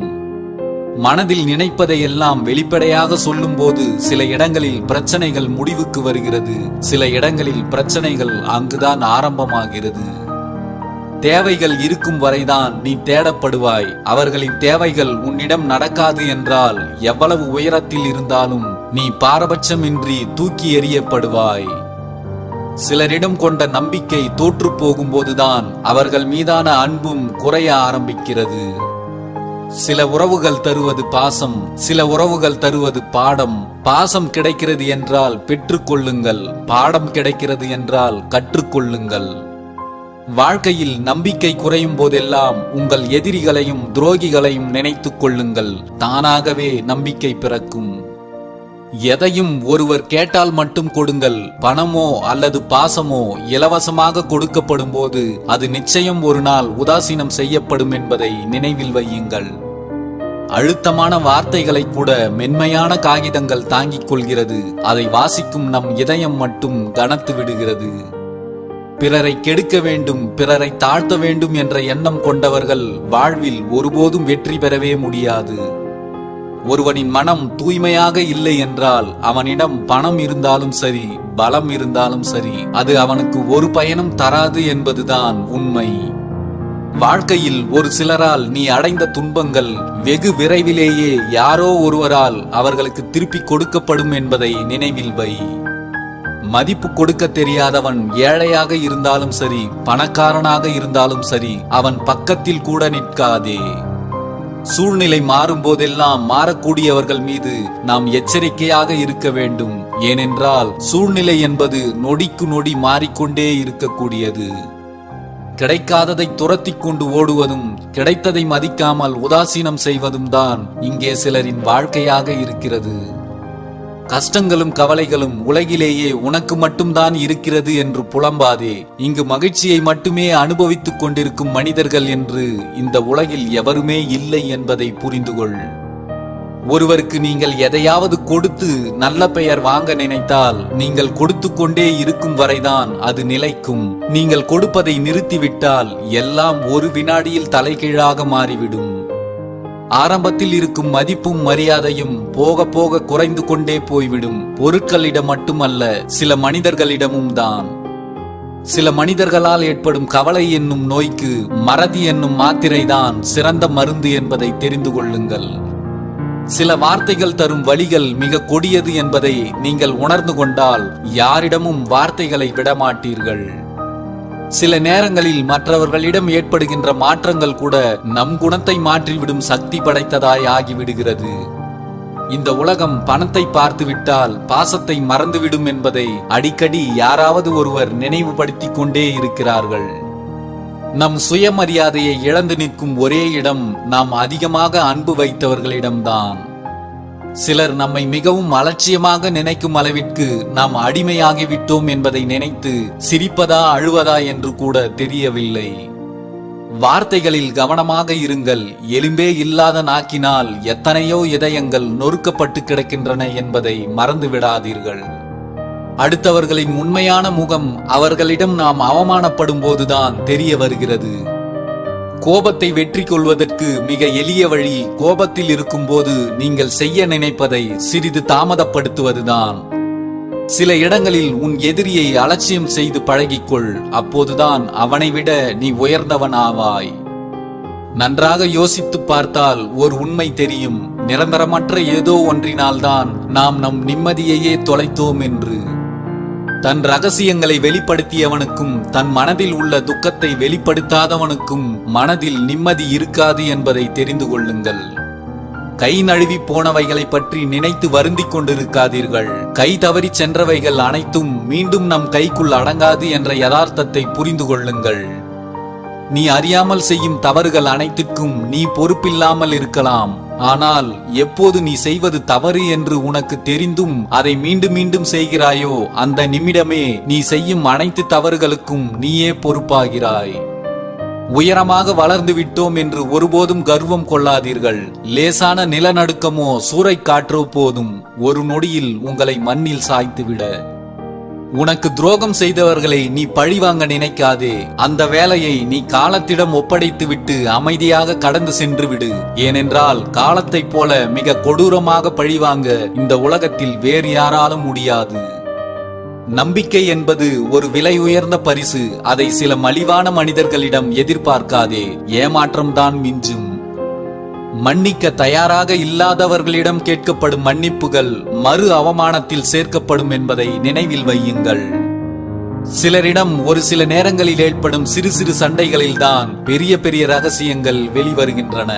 மனதில் நினைப்பதையெல்லாம் வெளிப்படையாக சொல்லும் போது சில இடங்களில் பிரச்சனைகள் முடிவுக்கு வருகிறது, சில இடங்களில் பிரச்சனைகள் அங்குதான் ஆரம்பமாகிறது. தேவைகள் இருக்கும் வரைதான் நீ தேடப்படுவாய். அவர்களின் தேவைகள் உன்னிடம் நடக்காது என்றால் எவ்வளவு உயரத்தில் இருந்தாலும் நீ பாரபட்சமின்றி தூக்கி எறியப்படுவாய். சிலரிடம் கொண்ட நம்பிக்கை தோற்று போகும்போதுதான் அவர்கள் மீதான அன்பும் குறைய ஆரம்பிக்கிறது. சில உறவுகள் தருவது பாசம், சில உறவுகள் தருவது பாடம். பாசம் கிடைக்கிறது என்றால் பெற்றுக்கொள்ளுங்கள், பாடம் கிடைக்கிறது என்றால் கற்றுக்கொள்ளுங்கள். வாழ்க்கையில் நம்பிக்கை குறையும் போதெல்லாம் உங்கள் எதிரிகளையும் துரோகிகளையும் நினைத்துக் கொள்ளுங்கள். தானாகவே நம்பிக்கை பிறக்கும். எதையும் ஒருவர் கேட்டால் மட்டும் கொடுங்கள். பணமோ அல்லது பாசமோ இலவசமாக கொடுக்கப்படும் போது அது நிச்சயம் ஒரு நாள் உதாசீனம் செய்யப்படும் என்பதை நினைவில் வையுங்கள். அழுத்தமான வார்த்தைகளை கூட மென்மையான காகிதங்கள் தாங்கிக் கொள்கிறது. அதை வாசிக்கும் நம் இதயம் மட்டும் கனத்து விடுகிறது. பிறரை கெடுக்க வேண்டும், பிறரை தாழ்த்த வேண்டும் என்ற எண்ணம் கொண்டவர்கள் வாழ்வில் ஒருபோதும் வெற்றி பெறவே முடியாது. ஒருவனின் மனம் தூய்மையாக இல்லை என்றால் அவனிடம் பணம் இருந்தாலும் சரி, பலம் இருந்தாலும் சரி, அது அவனுக்கு ஒரு பயனும் தராது என்பதுதான் உண்மை. வாழ்க்கையில் ஒரு சிலரால் நீ அடைந்த துன்பங்கள் வெகு விரைவிலேயே யாரோ ஒருவரால் அவர்களுக்கு திருப்பி கொடுக்கப்படும் என்பதை நினைவில் வை. மதிப்பு கொடுக்க தெரியாதவன் ஏழையாக இருந்தாலும் சரி, பணக்காரனாக இருந்தாலும் சரி, அவன் பக்கத்தில் கூட நிற்காதே. சூழ்நிலை மாறும் போதெல்லாம் மாறக்கூடியவர்கள் மீது நாம் எச்சரிக்கையாக இருக்க வேண்டும். ஏனென்றால் சூழ்நிலை என்பது நொடிக்கு நொடி மாறிக்கொண்டே இருக்கக்கூடியது. கிடைக்காததை துரத்தி கொண்டு ஓடுவதும் கிடைத்ததை மதிக்காமல் உதாசீனம் செய்வதும் தான் இங்கே சிலரின் வாழ்க்கையாக இருக்கிறது. கஷ்டங்களும் கவலைகளும் உலகிலேயே உனக்கு மட்டும்தான் இருக்கிறது என்று புலம்பாதே. இங்கு மகிழ்ச்சியை மட்டுமே அனுபவித்துக் கொண்டிருக்கும் மனிதர்கள் என்று இந்த உலகில் எவருமே இல்லை என்பதை புரிந்து கொள். ஒருவருக்கு நீங்கள் எதையாவது கொடுத்து நல்ல பெயர் வாங்க நினைத்தால் நீங்கள் கொடுத்து கொண்டே இருக்கும் வரைதான் அது நிலைக்கும். நீங்கள் கொடுப்பதை நிறுத்திவிட்டால் எல்லாம் ஒரு வினாடியில் தலைகீழாக மாறிவிடும். ஆரம்பத்தில் இருக்கும் மதிப்பும் மரியாதையும் போக போக குறைந்து கொண்டே போய்விடும். பொருட்களிடம் மட்டுமல்ல, சில மனிதர்களிடமும் தான். சில மனிதர்களால் ஏற்படும் கவலை என்னும் நோய்க்கு மறதி என்னும் மாத்திரைதான் சிறந்த மருந்து என்பதை தெரிந்து கொள்ளுங்கள். சில வார்த்தைகள் தரும் வலிகள் மிக கொடியது என்பதை நீங்கள் உணர்ந்து கொண்டால் யாரிடமும் வார்த்தைகளை விடமாட்டீர்கள். சில நேரங்களில் மற்றவர்களிடம் ஏற்படுகின்ற மாற்றங்கள் கூட நம் குணத்தை மாற்றிவிடும் சக்தி படைத்ததாய் ஆகிவிடுகிறது. இந்த உலகம் பணத்தை பார்த்துவிட்டால் பாசத்தை மறந்துவிடும் என்பதை அடிக்கடி யாராவது ஒருவர் நினைவுபடுத்திக் கொண்டே இருக்கிறார்கள். நம் சுயமரியாதையை இழந்து நிற்கும் ஒரே இடம் நாம் அதிகமாக அன்பு வைத்தவர்களிடம்தான். சிலர் நம்மை மிகவும் அலட்சியமாக நினைக்கும் அளவிற்கு நாம் அடிமையாகிவிட்டோம் என்பதை நினைத்து சிரிப்பதா அழுவதா என்று கூட தெரியவில்லை. வார்த்தைகளில் கவனமாக இருங்கள். எலும்பே இல்லாத நாக்கினால் எத்தனையோ இதயங்கள் நொறுக்கப்பட்டு கிடக்கின்றன என்பதை மறந்து விடாதீர்கள். அடுத்தவர்களின் உண்மையான முகம் அவர்களிடம் நாம் அவமானப்படும் போதுதான் தெரிய வருகிறது. கோபத்தை வெற்றி கொள்வதற்கு மிக எளிய வழி கோபத்தில் இருக்கும்போது நீங்கள் செய்ய நினைப்பதை சிறிது தாமதப்படுத்துவதுதான். சில இடங்களில் உன் எதிரியை அலட்சியம் செய்து பழகிக்கொள். அப்போதுதான் அவனை விட நீ உயர்ந்தவன் ஆவாய். நன்றாக யோசித்து பார்த்தால் ஒரு உண்மை தெரியும். நிரந்தரமற்ற ஏதோ ஒன்றினால்தான் நாம் நம் நிம்மதியையே தொலைத்தோம் என்று. தன் ரகசியங்களை வெளிப்படுத்தியவனுக்கும் தன் மனதில் உள்ள துக்கத்தை வெளிப்படுத்தாதவனுக்கும் மனதில் நிம்மதி இருக்காது என்பதை தெரிந்து கொள்ளுங்கள். கை நழுவி போனவைகளை பற்றி நினைத்து வருந்திக் கொண்டிருக்காதீர்கள். கை தவறி சென்றவைகள் அனைத்தும் மீண்டும் நம் கைக்குள் அடங்காது என்ற யதார்த்தத்தை புரிந்து கொள்ளுங்கள். நீ அறியாமல் செய்யும் தவறுகள் அனைத்துக்கும் நீ பொறுப்பில்லாமல் இருக்கலாம். ஆனால் எப்போது நீ செய்வது தவறு என்று உனக்கு தெரிந்தும் அதை மீண்டும் மீண்டும் செய்கிறாயோ அந்த நிமிடமே நீ செய்யும் அனைத்து தவறுகளுக்கும் நீயே பொறுப்பாகிறாய். உயரமாக வளர்ந்து விட்டோம் என்று ஒருபோதும் கர்வம் கொள்ளாதீர்கள். லேசான நிலநடுக்கமோ சூறைக்காற்றோ போதும் ஒரு நொடியில் உங்களை மண்ணில் சாய்த்துவிட. உனக்கு துரோகம் செய்தவர்களை நீ பழிவாங்க நினைக்காதே. அந்த வேலையை நீ காலத்திடம் ஒப்படைத்து விட்டு அமைதியாக கடந்து சென்று விடு. ஏனென்றால் காலத்தைப் போல மிக கொடூரமாக பழிவாங்க இந்த உலகத்தில் வேறு யாராலும் முடியாது. நம்பிக்கை என்பது ஒரு விலை உயர்ந்த பரிசு. அதை சில மலிவான மனிதர்களிடம் எதிர்பார்க்காதே. ஏமாற்றம்தான் மிஞ்சும். மன்னிக்க தயாராக இல்லாதவர்களிடம் கேட்கப்படும் மன்னிப்புகள் மறு அவமானத்தில் சேர்க்கப்படும் என்பதை நினைவில் வையுங்கள். சிலரிடம் ஒரு சில நேரங்களில் ஏற்படும் சிறு சிறு சண்டைகளில்தான் பெரிய பெரிய ரகசியங்கள் வெளிவருகின்றன.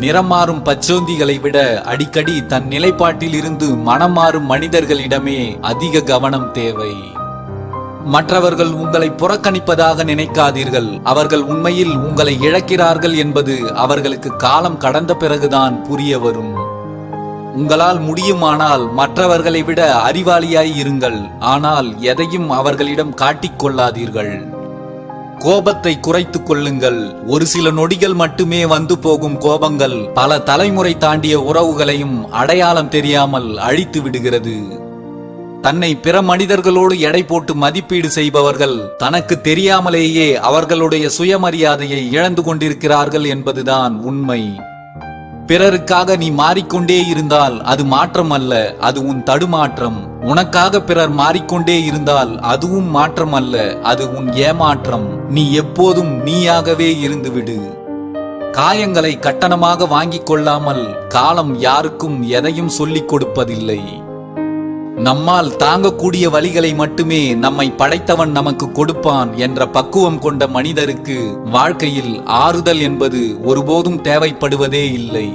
நிறம் மாறும் பச்சோந்திகளை விட அடிக்கடி தன் நிலைப்பாட்டில் இருந்து மனம் மாறும் மனிதர்களிடமே அதிக கவனம் தேவை. மற்றவர்கள் உங்களை புறக்கணிப்பதாக நினைக்காதீர்கள். அவர்கள் உண்மையில் உங்களை இழக்கிறார்கள் என்பது அவர்களுக்கு காலம் கடந்த பிறகுதான் புரிய வரும். உங்களால் முடியுமானால் மற்றவர்களை விட அறிவாளியாய் இருங்கள். ஆனால் எதையும் அவர்களிடம் காட்டிக்கொள்ளாதீர்கள். கோபத்தை குறைத்துக் கொள்ளுங்கள். ஒரு சில நொடிகள் மட்டுமே வந்து போகும் கோபங்கள் பல தலைமுறை தாண்டிய உறவுகளையும் அடையாளம் தெரியாமல் அழித்து விடுகிறது. தன்னை பிற மனிதர்களோடு எடை போட்டு மதிப்பீடு செய்பவர்கள் தனக்கு தெரியாமலேயே அவர்களுடைய சுயமரியாதையை இழந்து கொண்டிருக்கிறார்கள் என்பதுதான் உண்மை. பிறருக்காக நீ மாறிக்கொண்டே இருந்தால் அது மாற்றம் அல்ல, அது உன் தடுமாற்றம். உனக்காக பிறர் மாறிக்கொண்டே இருந்தால் அதுவும் மாற்றம் அல்ல, அது உன் ஏமாற்றம். நீ எப்போதும் நீயாகவே இருந்துவிடு. காயங்களை கட்டணமாக வாங்கிக் கொள்ளாமல் காலம் யாருக்கும் எதையும் சொல்லிக் கொடுப்பதில்லை. நம்மால் தாங்கக்கூடிய வழிகளை மட்டுமே நம்மை படைத்தவன் நமக்கு கொடுப்பான் என்ற பக்குவம் கொண்ட மனிதருக்கு வாழ்க்கையில் ஆறுதல் என்பது ஒருபோதும் தேவைப்படுவதே இல்லை.